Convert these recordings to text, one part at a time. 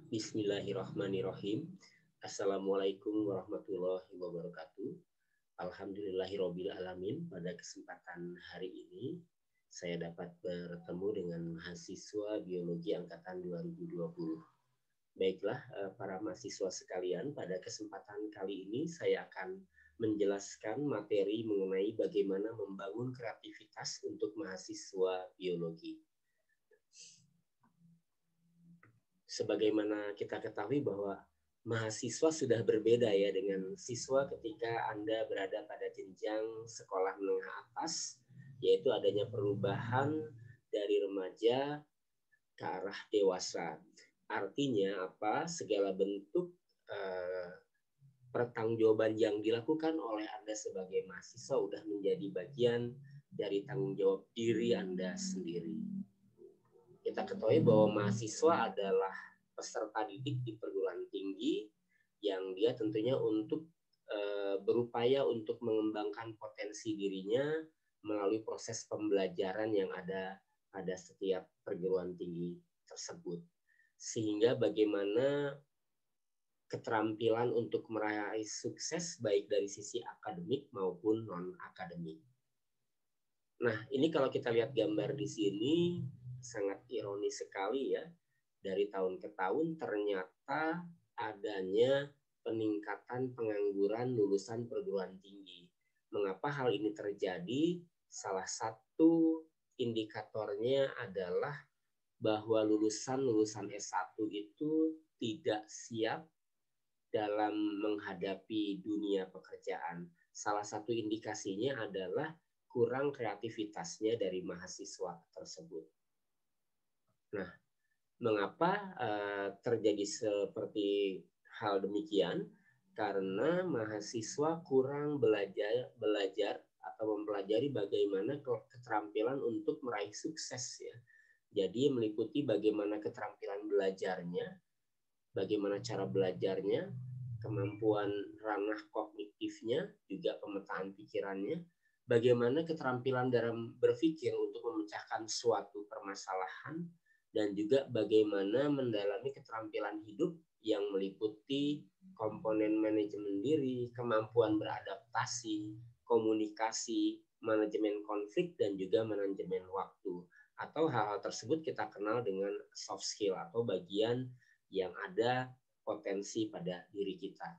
Bismillahirrahmanirrahim. Assalamualaikum warahmatullahi wabarakatuh. Alhamdulillahirabbil alamin. Pada kesempatan hari ini saya dapat bertemu dengan mahasiswa biologi angkatan 2020. Baiklah para mahasiswa sekalian, pada kesempatan kali ini saya akan menjelaskan materi mengenai bagaimana membangun kreativitas untuk mahasiswa biologi. Sebagaimana kita ketahui bahwa mahasiswa sudah berbeda ya dengan siswa ketika Anda berada pada jenjang sekolah menengah atas, yaitu adanya perubahan dari remaja ke arah dewasa. Artinya apa? Segala bentuk pertanggungjawaban yang dilakukan oleh Anda sebagai mahasiswa sudah menjadi bagian dari tanggung jawab diri Anda sendiri. Kita ketahui bahwa mahasiswa adalah peserta didik di perguruan tinggi yang dia tentunya untuk berupaya untuk mengembangkan potensi dirinya melalui proses pembelajaran yang ada pada setiap perguruan tinggi tersebut. Sehingga bagaimana keterampilan untuk meraih sukses baik dari sisi akademik maupun non-akademik. Nah, ini kalau kita lihat gambar di sini sangat ironis sekali ya. Dari tahun ke tahun ternyata adanya peningkatan pengangguran lulusan perguruan tinggi. Mengapa hal ini terjadi? Salah satu indikatornya adalah bahwa lulusan S1 itu tidak siap dalam menghadapi dunia pekerjaan. Salah satu indikasinya adalah kurang kreativitasnya dari mahasiswa tersebut. Nah, mengapa terjadi seperti hal demikian? Karena mahasiswa kurang belajar atau mempelajari bagaimana keterampilan untuk meraih sukses ya. Jadi meliputi bagaimana keterampilan belajarnya, bagaimana cara belajarnya, kemampuan ranah kognitifnya, juga pemetaan pikirannya, bagaimana keterampilan dalam berpikir untuk memecahkan suatu permasalahan, dan juga bagaimana mendalami keterampilan hidup yang meliputi komponen manajemen diri, kemampuan beradaptasi, komunikasi, manajemen konflik, dan juga manajemen waktu. Atau hal-hal tersebut kita kenal dengan soft skill atau bagian yang ada potensi pada diri kita.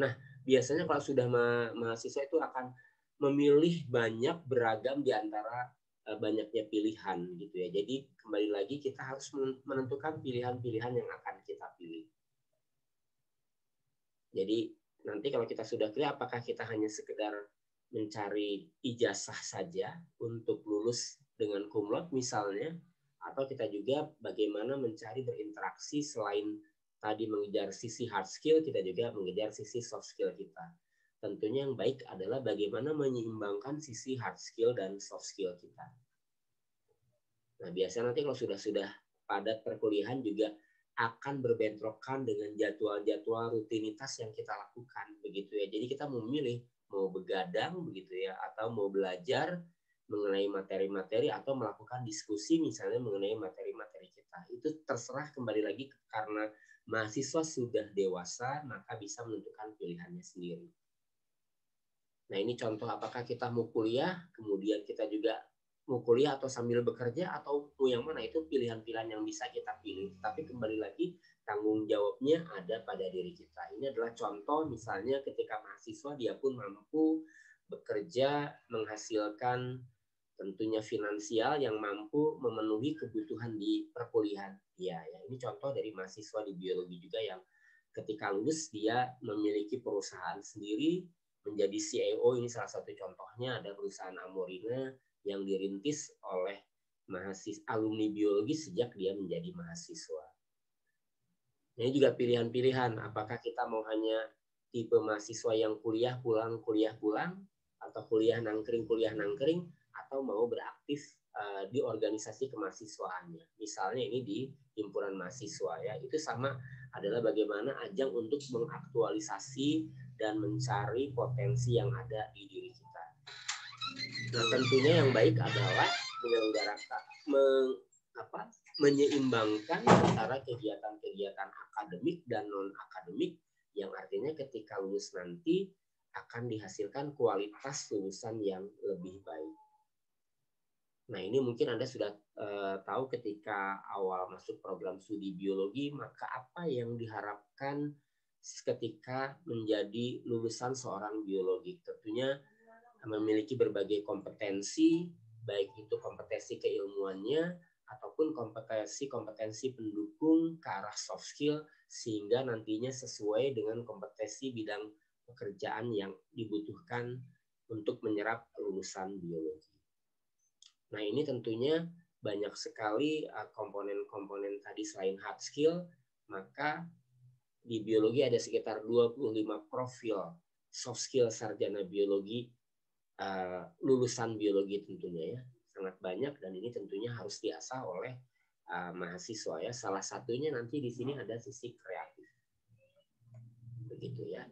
Nah, biasanya kalau sudah mahasiswa itu akan memilih banyak beragam di antara banyaknya pilihan gitu ya. Jadi kembali lagi kita harus menentukan pilihan-pilihan yang akan kita pilih. Jadi nanti kalau kita sudah pilih, apakah kita hanya sekedar mencari ijazah saja untuk lulus dengan cum laude misalnya, atau kita juga bagaimana mencari berinteraksi selain tadi mengejar sisi hard skill, kita juga mengejar sisi soft skill kita. Tentunya yang baik adalah bagaimana menyeimbangkan sisi hard skill dan soft skill kita. Nah, biasanya nanti kalau sudah padat perkuliahan juga akan berbentrokan dengan jadwal-jadwal rutinitas yang kita lakukan begitu ya. Jadi kita memilih mau begadang begitu ya, atau mau belajar mengenai materi-materi atau melakukan diskusi misalnya mengenai materi-materi kita. Itu terserah, kembali lagi karena mahasiswa sudah dewasa maka bisa menentukan pilihannya sendiri. Nah, ini contoh apakah kita mau kuliah, kemudian kita juga mau kuliah atau sambil bekerja atau mau yang mana, itu pilihan-pilihan yang bisa kita pilih. Tapi kembali lagi tanggung jawabnya ada pada diri kita. Ini adalah contoh misalnya ketika mahasiswa dia pun mampu bekerja menghasilkan tentunya finansial yang mampu memenuhi kebutuhan di perkuliahan. Ya, ini contoh dari mahasiswa di biologi juga yang ketika lulus dia memiliki perusahaan sendiri, menjadi CEO. Ini salah satu contohnya, ada perusahaan Amorina yang dirintis oleh mahasiswa alumni biologi sejak dia menjadi mahasiswa. Ini juga pilihan-pilihan, apakah kita mau hanya tipe mahasiswa yang kuliah pulang, atau kuliah nangkring, atau mau beraktif di organisasi kemahasiswaannya. Misalnya ini di himpunan mahasiswa ya, itu sama adalah bagaimana ajang untuk mengaktualisasi dan mencari potensi yang ada di diri kita. Nah, tentunya yang baik adalah menyelenggarakan menyeimbangkan antara kegiatan-kegiatan akademik dan non-akademik, yang artinya ketika lulus nanti akan dihasilkan kualitas lulusan yang lebih baik. Nah, ini mungkin Anda sudah tahu ketika awal masuk program studi biologi, maka apa yang diharapkan ketika menjadi lulusan seorang biologi. Tentunya memiliki berbagai kompetensi, baik itu kompetensi keilmuannya ataupun kompetensi pendukung ke arah soft skill, sehingga nantinya sesuai dengan kompetensi bidang pekerjaan yang dibutuhkan untuk menyerap lulusan biologi. Nah, ini tentunya banyak sekali komponen-komponen tadi selain hard skill, maka di biologi ada sekitar 25 profil soft skill sarjana biologi, lulusan biologi tentunya ya, sangat banyak, dan ini tentunya harus diasah oleh mahasiswa ya. Salah satunya nanti di sini ada sisi kreatif, begitu ya.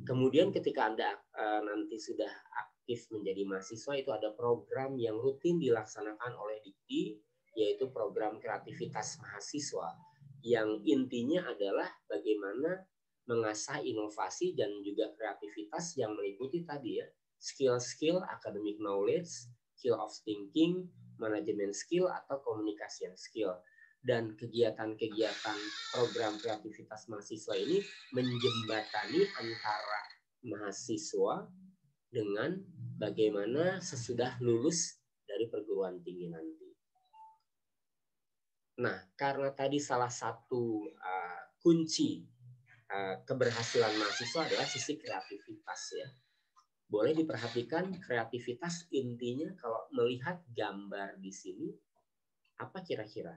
Kemudian ketika Anda nanti sudah aktif menjadi mahasiswa, itu ada program yang rutin dilaksanakan oleh Dikti, yaitu program kreativitas mahasiswa, yang intinya adalah bagaimana mengasah inovasi dan juga kreativitas yang meliputi tadi ya, skill-skill academic knowledge, skill of thinking, management skill atau communication skill. Dan kegiatan-kegiatan program kreativitas mahasiswa ini menjembatani antara mahasiswa dengan bagaimana sesudah lulus dari perguruan tinggi nanti. Nah, karena tadi salah satu kunci keberhasilan mahasiswa adalah sisi kreativitas ya. Boleh diperhatikan kreativitas intinya kalau melihat gambar di sini, apa kira-kira?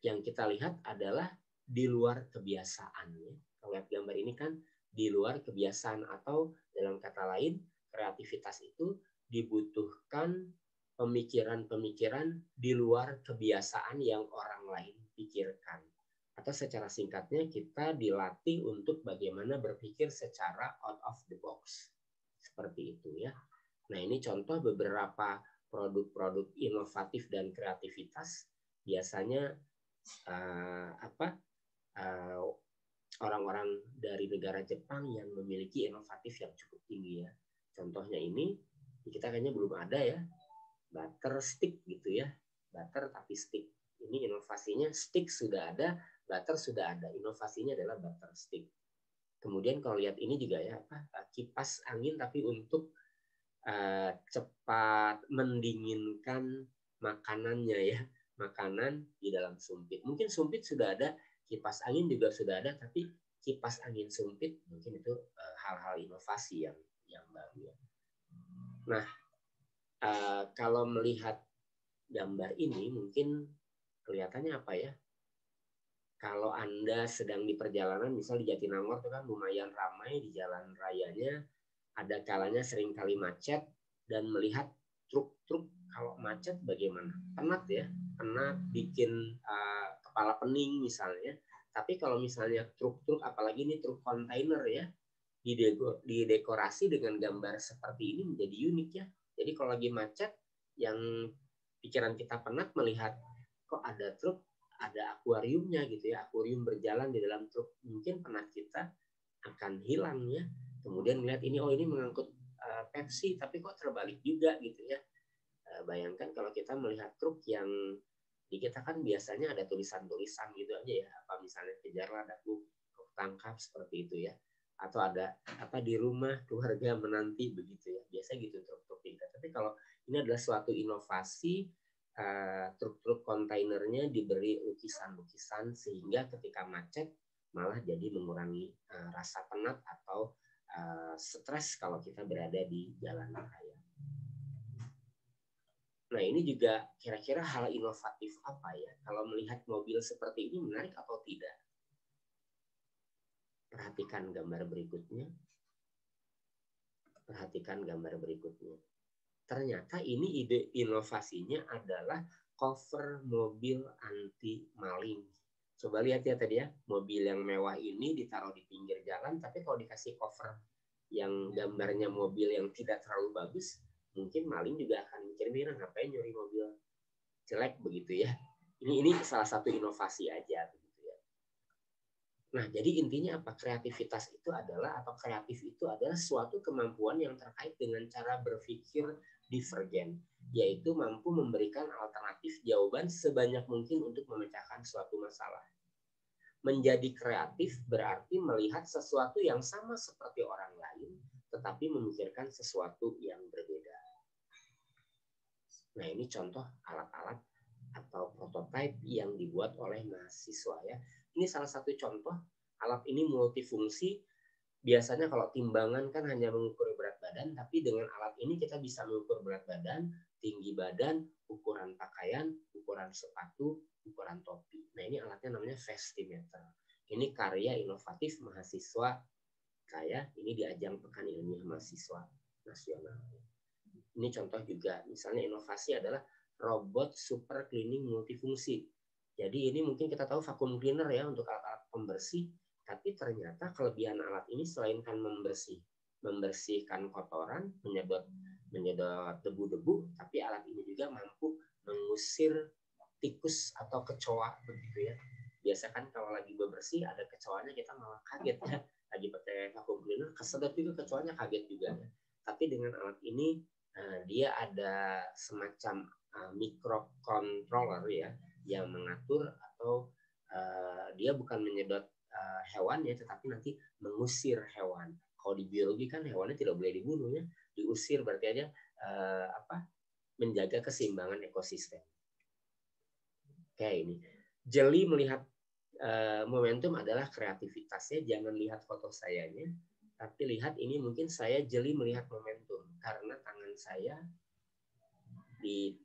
Yang kita lihat adalah di luar kebiasaan ya. Kalau lihat gambar ini kan di luar kebiasaan, atau dalam kata lain kreativitas itu dibutuhkan pemikiran-pemikiran di luar kebiasaan yang orang lain pikirkan. Atau secara singkatnya kita dilatih untuk bagaimana berpikir secara out of the box. Seperti itu ya. Nah, ini contoh beberapa produk-produk inovatif dan kreativitas. Biasanya orang-orang dari negara Jepang yang memiliki inovatif yang cukup tinggi ya. Contohnya ini kita kayaknya belum ada ya, butter stick gitu ya, butter tapi stick. Ini inovasinya, stick sudah ada, butter sudah ada. Inovasinya adalah butter stick. Kemudian kalau lihat ini juga ya, kipas angin tapi untuk cepat mendinginkan makanannya ya, makanan di dalam sumpit. Mungkin sumpit sudah ada, kipas angin juga sudah ada, tapi kipas angin sumpit mungkin itu hal-hal inovasi yang baru ya. Nah, kalau melihat gambar ini mungkin kelihatannya apa ya? Kalau Anda sedang di perjalanan, misal di Jatinangor itu kan lumayan ramai di jalan rayanya, ada kalanya seringkali macet, dan melihat truk-truk kalau macet bagaimana? Penat ya, penat, bikin kepala pening misalnya. Tapi kalau misalnya truk-truk, apalagi ini truk kontainer ya, didekorasi dengan gambar seperti ini menjadi unik ya. Jadi kalau lagi macet, yang pikiran kita penat melihat kok ada truk, ada akuariumnya gitu ya, akuarium berjalan di dalam truk, mungkin penat kita akan hilang ya. Kemudian melihat ini, oh ini mengangkut Pepsi, tapi kok terbalik juga gitu ya. Bayangkan kalau kita melihat truk yang di kita kan biasanya ada tulisan-tulisan gitu aja ya, apa misalnya kejarlah daku, kau tangkap, seperti itu ya. Atau ada apa di rumah keluarga menanti, begitu ya. Biasa gitu truk-truk kita. Tapi kalau ini adalah suatu inovasi, truk-truk kontainernya diberi lukisan-lukisan sehingga ketika macet malah jadi mengurangi rasa penat atau stres kalau kita berada di jalan raya. Nah, ini juga kira-kira hal inovatif apa ya? Kalau melihat mobil seperti ini menarik atau tidak? Perhatikan gambar berikutnya. Perhatikan gambar berikutnya. Ternyata ini ide inovasinya adalah cover mobil anti maling. Coba lihat ya tadi ya, mobil yang mewah ini ditaruh di pinggir jalan, tapi kalau dikasih cover yang gambarnya mobil yang tidak terlalu bagus, mungkin maling juga akan mikir-mikir ngapain nyuri mobil jelek begitu ya. Ini salah satu inovasi aja begitu ya. Nah, jadi intinya apa? Kreativitas itu adalah atau kreatif itu adalah suatu kemampuan yang terkait dengan cara berpikir divergen, yaitu mampu memberikan alternatif jawaban sebanyak mungkin untuk memecahkan suatu masalah. Menjadi kreatif berarti melihat sesuatu yang sama seperti orang lain, tetapi memikirkan sesuatu yang berbeda. Nah, ini contoh alat-alat atau prototipe yang dibuat oleh mahasiswa ya. Ini salah satu contoh. Alat ini multifungsi. Biasanya kalau timbangan kan hanya mengukur berat badan, tapi dengan alat ini kita bisa mengukur berat badan, tinggi badan, ukuran pakaian, ukuran sepatu, ukuran topi. Nah, ini alatnya namanya Vestimeter. Ini karya inovatif mahasiswa saya. Ini di ajang Pekan Ilmiah Mahasiswa Nasional. Ini contoh juga. Misalnya inovasi adalah robot super cleaning multifungsi. Jadi ini mungkin kita tahu vacuum cleaner ya untuk alat-alat pembersih. Tapi ternyata kelebihan alat ini selain kan membersihkan kotoran, menyedot debu-debu, tapi alat ini juga mampu mengusir tikus atau kecoa begitu ya. Biasa kan kalau lagi bebersih ada kecoanya kita malah kaget ya. Lagi pakai vacuum cleaner kesedot juga kecoanya kaget juga ya. Tapi dengan alat ini dia ada semacam microcontroller ya yang mengatur atau dia bukan menyedot hewan ya, tetapi nanti mengusir hewan. Kalau di biologi kan hewannya tidak boleh dibunuh ya, diusir berarti aja menjaga keseimbangan ekosistem. Oke, ini jeli melihat momentum adalah kreativitasnya. Jangan lihat foto sayanya, tapi lihat ini mungkin saya jeli melihat momentum karena tangan saya di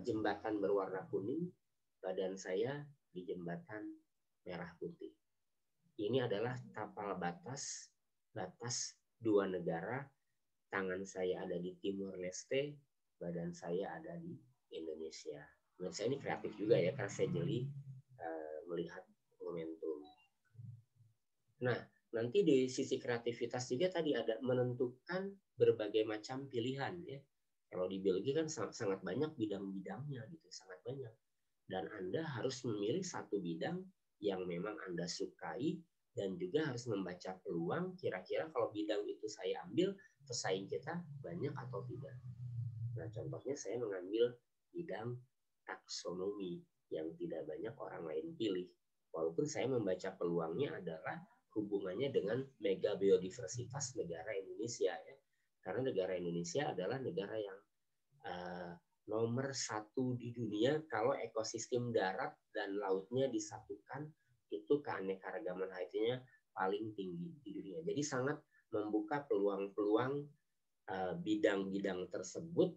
jembatan berwarna kuning, badan saya di jembatan merah putih. Ini adalah tapal batas dua negara. Tangan saya ada di Timor Leste, badan saya ada di Indonesia. Menurut saya ini kreatif juga ya, karena saya jeli melihat momentum. Nah, nanti di sisi kreativitas juga tadi ada menentukan berbagai macam pilihan ya. Kalau di biologi kan sangat banyak bidang-bidangnya gitu, sangat banyak. Dan Anda harus memilih satu bidang yang memang Anda sukai dan juga harus membaca peluang kira-kira kalau bidang itu saya ambil pesaing kita banyak atau tidak. Nah, contohnya saya mengambil bidang taksonomi yang tidak banyak orang lain pilih. Walaupun saya membaca peluangnya adalah hubungannya dengan mega biodiversitas negara Indonesia ya. Karena negara Indonesia adalah negara yang nomor 1 di dunia kalau ekosistem darat dan lautnya disatukan, itu keanekaragaman hayatinya paling tinggi di dunia. Jadi sangat membuka peluang-peluang bidang-bidang tersebut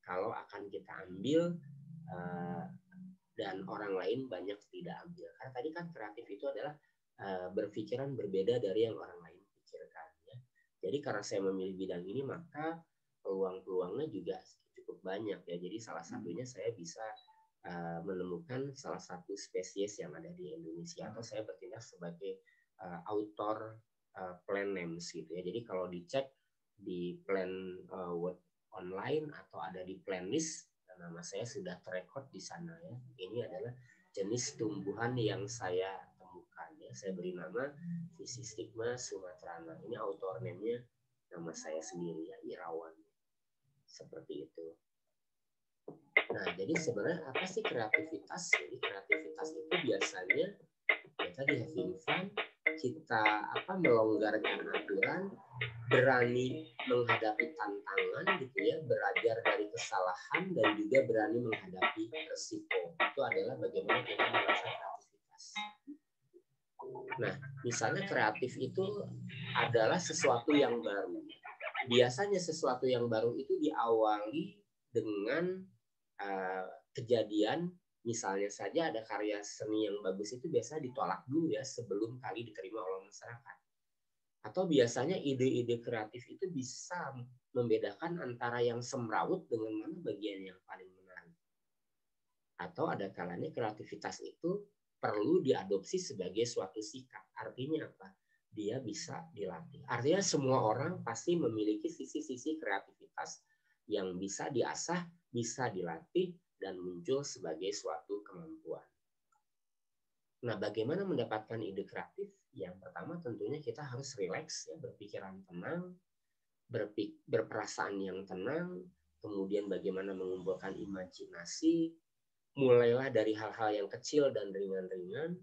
kalau akan kita ambil dan orang lain banyak tidak ambil. Karena tadi kan kreatif itu adalah berpikiran berbeda dari yang orang lain pikirkan. Ya. Jadi karena saya memilih bidang ini, maka peluang-peluangnya juga cukup banyak ya. Jadi salah satunya saya bisa menemukan salah satu spesies yang ada di Indonesia, atau saya bertindak sebagai author plan names gitu ya. Jadi kalau dicek di plan word online atau ada di plan list, nama saya sudah terekod di sana ya. Ini adalah jenis tumbuhan yang saya temukan ya. Saya beri nama Physistigma sumatrana. Ini author name-nya nama saya sendiri ya, Irawan. Seperti itu. Nah, jadi sebenarnya apa sih kreativitas? Jadi kreativitas itu biasanya ya tadi having fun, kita melonggarkan aturan, berani menghadapi tantangan gitu ya, belajar dari kesalahan dan juga berani menghadapi resiko. Itu adalah bagaimana kita merasa kreativitas. Nah, misalnya kreatif itu adalah sesuatu yang baru. Biasanya sesuatu yang baru itu diawali dengan kejadian, misalnya saja ada karya seni yang bagus itu biasa ditolak dulu ya sebelum kali diterima oleh masyarakat. Atau biasanya ide-ide kreatif itu bisa membedakan antara yang semrawut dengan mana bagian yang paling menarik. Atau ada kalanya kreativitas itu perlu diadopsi sebagai suatu sikap. Artinya apa? Dia bisa dilatih. Artinya semua orang pasti memiliki sisi-sisi kreativitas yang bisa diasah, bisa dilatih, dan muncul sebagai suatu kemampuan. Nah, bagaimana mendapatkan ide kreatif? Yang pertama tentunya kita harus rileks, ya, berpikiran tenang, berperasaan yang tenang, kemudian bagaimana mengumpulkan imajinasi, mulailah dari hal-hal yang kecil dan ringan-ringan,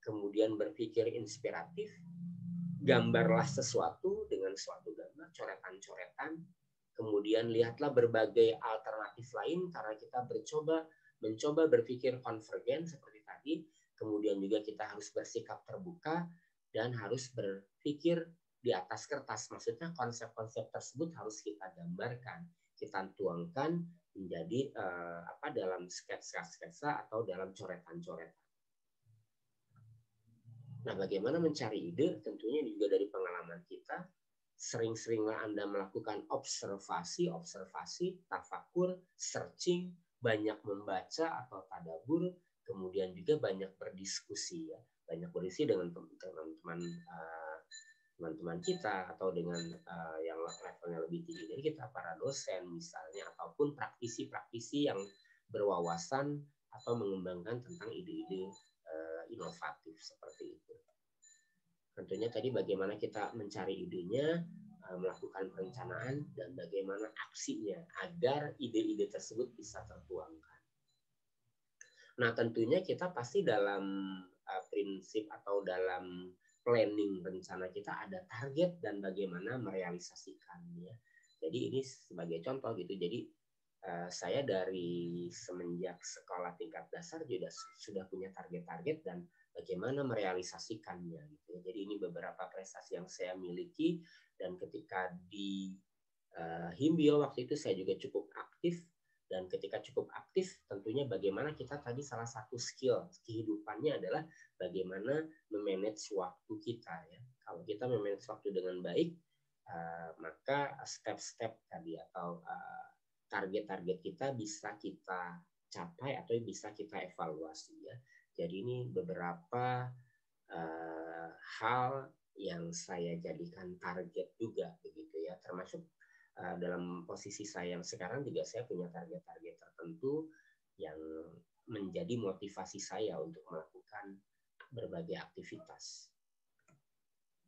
kemudian berpikir inspiratif, gambarlah sesuatu dengan suatu gambar, coretan-coretan, kemudian lihatlah berbagai alternatif lain karena kita mencoba berpikir konvergen seperti tadi, kemudian juga kita harus bersikap terbuka dan harus berpikir di atas kertas. Maksudnya konsep-konsep tersebut harus kita gambarkan, kita tuangkan menjadi dalam sketsa-sketsa atau dalam coretan-coretan. Nah, bagaimana mencari ide? Tentunya juga dari pengalaman kita. Sering-seringlah Anda melakukan observasi, tafakur, searching, banyak membaca atau tadabbur, kemudian juga banyak berdiskusi, ya. Banyak berdiskusi dengan teman-teman kita atau dengan yang levelnya lebih tinggi dari kita, para dosen misalnya, ataupun praktisi-praktisi yang berwawasan atau mengembangkan tentang ide-ide inovatif seperti itu. Tentunya tadi bagaimana kita mencari idenya, melakukan perencanaan, dan bagaimana aksinya agar ide-ide tersebut bisa tertuangkan. Nah, tentunya kita pasti dalam prinsip atau dalam planning rencana kita ada target dan bagaimana merealisasikannya. Jadi ini sebagai contoh gitu. Jadi saya dari semenjak sekolah tingkat dasar juga sudah punya target-target dan bagaimana merealisasikannya gitu. Jadi ini beberapa prestasi yang saya miliki, dan ketika di Himbil waktu itu saya juga cukup aktif. Dan ketika cukup aktif, tentunya bagaimana kita tadi salah satu skill kehidupannya adalah bagaimana memanage waktu kita, ya. Kalau kita memanage waktu dengan baik, maka step-step tadi atau target-target kita bisa kita capai atau bisa kita evaluasi, ya. Jadi ini beberapa hal yang saya jadikan target juga begitu, ya. Termasuk dalam posisi saya yang sekarang juga saya punya target-target tertentu yang menjadi motivasi saya untuk melakukan berbagai aktivitas.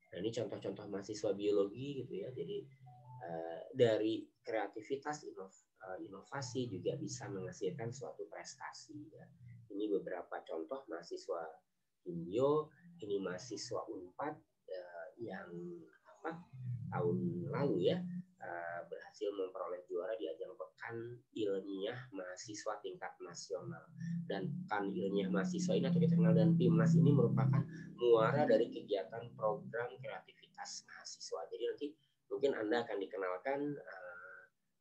Nah, ini contoh-contoh mahasiswa biologi gitu, ya. Jadi dari kreativitas inovasi juga bisa menghasilkan suatu prestasi, ya. Ini beberapa contoh mahasiswa Himbio, ini mahasiswa Unpad yang tahun lalu, ya, berhasil memperoleh juara di ajang Pekan Ilmiah Mahasiswa tingkat nasional. Dan Pekan Ilmiah Mahasiswa ini atau kita kenal dengan PIMNAS ini merupakan muara dari kegiatan program kreativitas mahasiswa. Jadi nanti mungkin Anda akan dikenalkan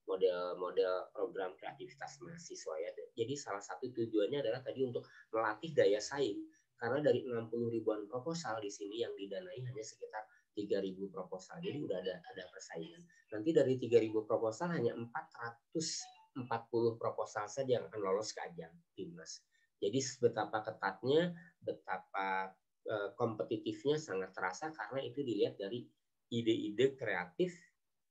model-model program kreativitas mahasiswa, ya. Jadi salah satu tujuannya adalah tadi untuk melatih daya saing, karena dari 60 ribuan proposal di sini yang didanai hanya sekitar 3.000 proposal. Jadi udah ada persaingan. Nanti dari 3.000 proposal hanya 440 proposal saja yang akan lolos ke ajang PIMNAS. Jadi betapa ketatnya, betapa kompetitifnya sangat terasa karena itu dilihat dari ide-ide kreatif,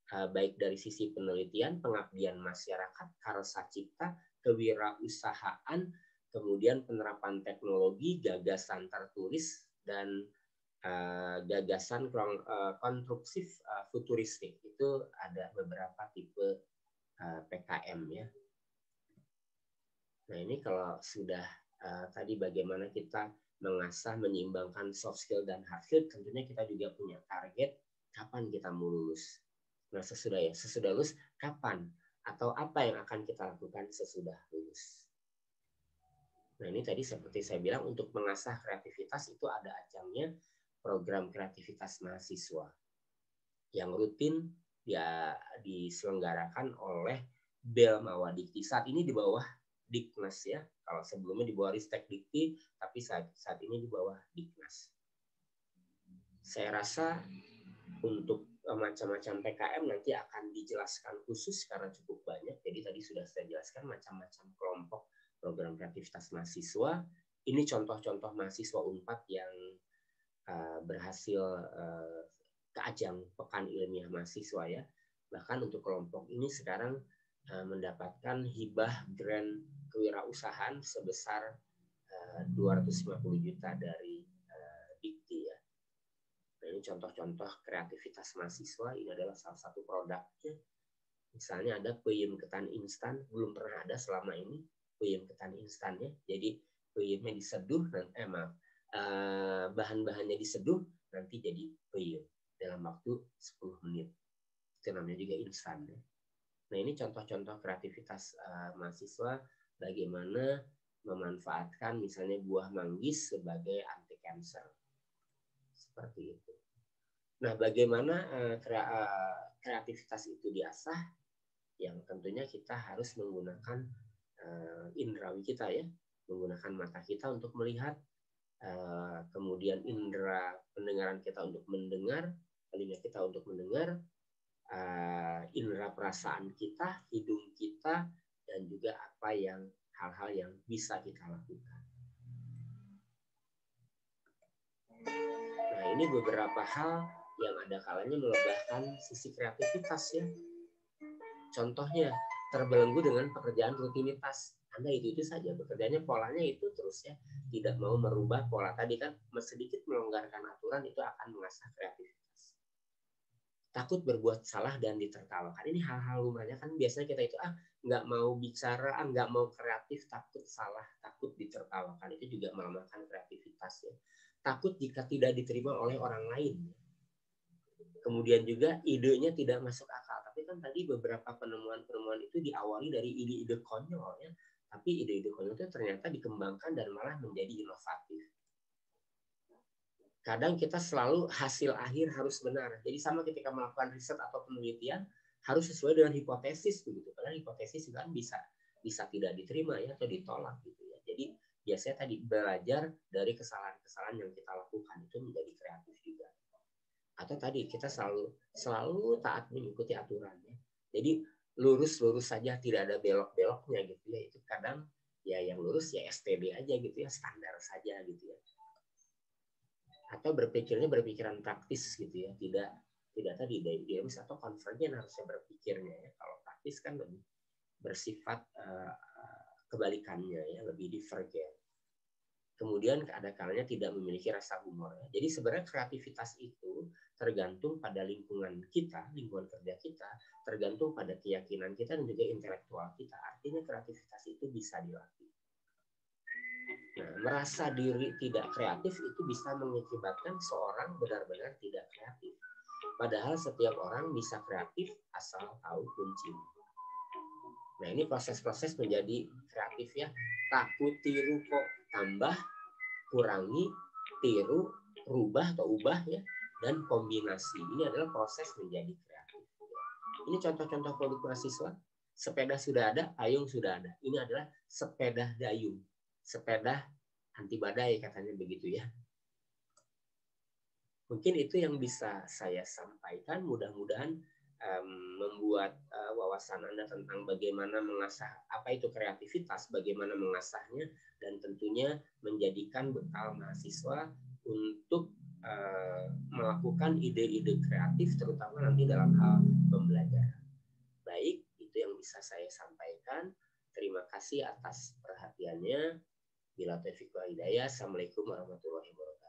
baik dari sisi penelitian, pengabdian masyarakat, karsa cipta, kewirausahaan, kemudian penerapan teknologi, gagasan tertulis, dan gagasan konstruksif futuristik. Itu ada beberapa tipe PKM, ya. Nah, ini kalau sudah tadi bagaimana kita mengasah, menyeimbangkan soft skill dan hard skill, tentunya kita juga punya target kapan kita mau lulus. Nah, sesudah lulus kapan atau apa yang akan kita lakukan sesudah lulus. Nah, ini tadi seperti saya bilang, untuk mengasah kreativitas itu ada ajangnya, program kreativitas mahasiswa yang rutin ya diselenggarakan oleh BEL Mawadikti. Saat ini di bawah Diknas, ya. Kalau sebelumnya di bawah Ristek Dikti, tapi saat ini di bawah Diknas. Saya rasa untuk macam-macam PKM nanti akan dijelaskan khusus karena cukup banyak. Jadi tadi sudah saya jelaskan macam-macam kelompok program kreativitas mahasiswa. Ini contoh-contoh mahasiswa Unpad yang berhasil ke ajang Pekan Ilmiah Mahasiswa, ya. Bahkan untuk kelompok ini sekarang mendapatkan hibah grant kewirausahaan sebesar 250 juta dari Dikti ya. Nah, ini contoh-contoh kreativitas mahasiswa. Ini adalah salah satu produknya. Misalnya ada peyem ketan instan, belum pernah ada selama ini peyem ketan instannya. Jadi peyemnya diseduh, bahan-bahannya diseduh, nanti jadi peyem dalam waktu 10 menit. Itu namanya juga instan ya. Nah, ini contoh-contoh kreativitas mahasiswa bagaimana memanfaatkan misalnya buah manggis sebagai anti kanker. Seperti itu. Nah, bagaimana kreativitas itu diasah? Yang tentunya kita harus menggunakan indrawi kita ya, menggunakan mata kita untuk melihat, kemudian indera pendengaran kita untuk mendengar, telinga kita untuk mendengar, indera perasaan kita, hidung kita, dan juga apa yang hal-hal yang bisa kita lakukan. Nah, ini beberapa hal yang ada kalanya melebahkan sisi kreativitas ya. Contohnya, terbelenggu dengan pekerjaan rutinitas. Anda itu saja bekerjanya, polanya itu terus ya. Tidak mau merubah pola tadi kan, sedikit melonggarkan aturan itu akan mengasah kreativitas. Takut berbuat salah dan ditertawakan. Ini hal-hal lumrahnya kan, biasanya kita itu nggak mau bicara, nggak mau kreatif, takut salah, takut ditertawakan. Itu juga melemahkan kreativitas ya. Takut jika tidak diterima oleh orang lain. Kemudian juga idenya tidak masuk akal. Tapi kan tadi beberapa penemuan-penemuan itu diawali dari ide-ide konyol ya. Tapi ide-ide konyol itu ternyata dikembangkan dan malah menjadi inovatif. Kadang kita selalu hasil akhir harus benar. Jadi sama ketika melakukan riset atau penelitian harus sesuai dengan hipotesis begitu. Karena hipotesis kan bisa tidak diterima ya atau ditolak gitu ya. Jadi biasanya tadi belajar dari kesalahan-kesalahan yang kita lakukan itu menjadi kreatif juga. Atau tadi kita selalu taat mengikuti aturannya. Jadi lurus-lurus saja, tidak ada belok-beloknya gitu ya. Itu kadang ya yang lurus ya STB aja gitu ya, standar saja gitu ya. Atau berpikiran praktis gitu ya, tidak tadi idealis atau konvergen harusnya berpikirnya ya. Kalau praktis kan lebih bersifat kebalikannya ya, lebih divergen. Kemudian ada kalanya tidak memiliki rasa humor. Jadi sebenarnya kreativitas itu tergantung pada lingkungan kita, lingkungan kerja kita, tergantung pada keyakinan kita dan juga intelektual kita. Artinya kreativitas itu bisa dilatih. Nah, merasa diri tidak kreatif itu bisa mengakibatkan seorang benar-benar tidak kreatif. Padahal setiap orang bisa kreatif asal tahu kuncinya. Nah, ini proses-proses menjadi kreatif ya. Takut, tiru, kok, tambah, kurangi, tiru, rubah atau ubah ya, dan kombinasi. Ini adalah proses menjadi kreatif. Ini contoh-contoh produk mahasiswa. Sepeda sudah ada, payung sudah ada. Ini adalah sepeda dayung. Sepeda anti badai katanya begitu ya. Mungkin itu yang bisa saya sampaikan. Mudah-mudahan membuat wawasan Anda tentang bagaimana mengasah apa itu kreativitas, bagaimana mengasahnya, dan tentunya menjadikan bekal mahasiswa untuk melakukan ide-ide kreatif terutama nanti dalam hal pembelajaran. Baik, itu yang bisa saya sampaikan. Terima kasih atas perhatiannya. Bila taufiq wal hidayah. Assalamualaikum warahmatullahi wabarakatuh.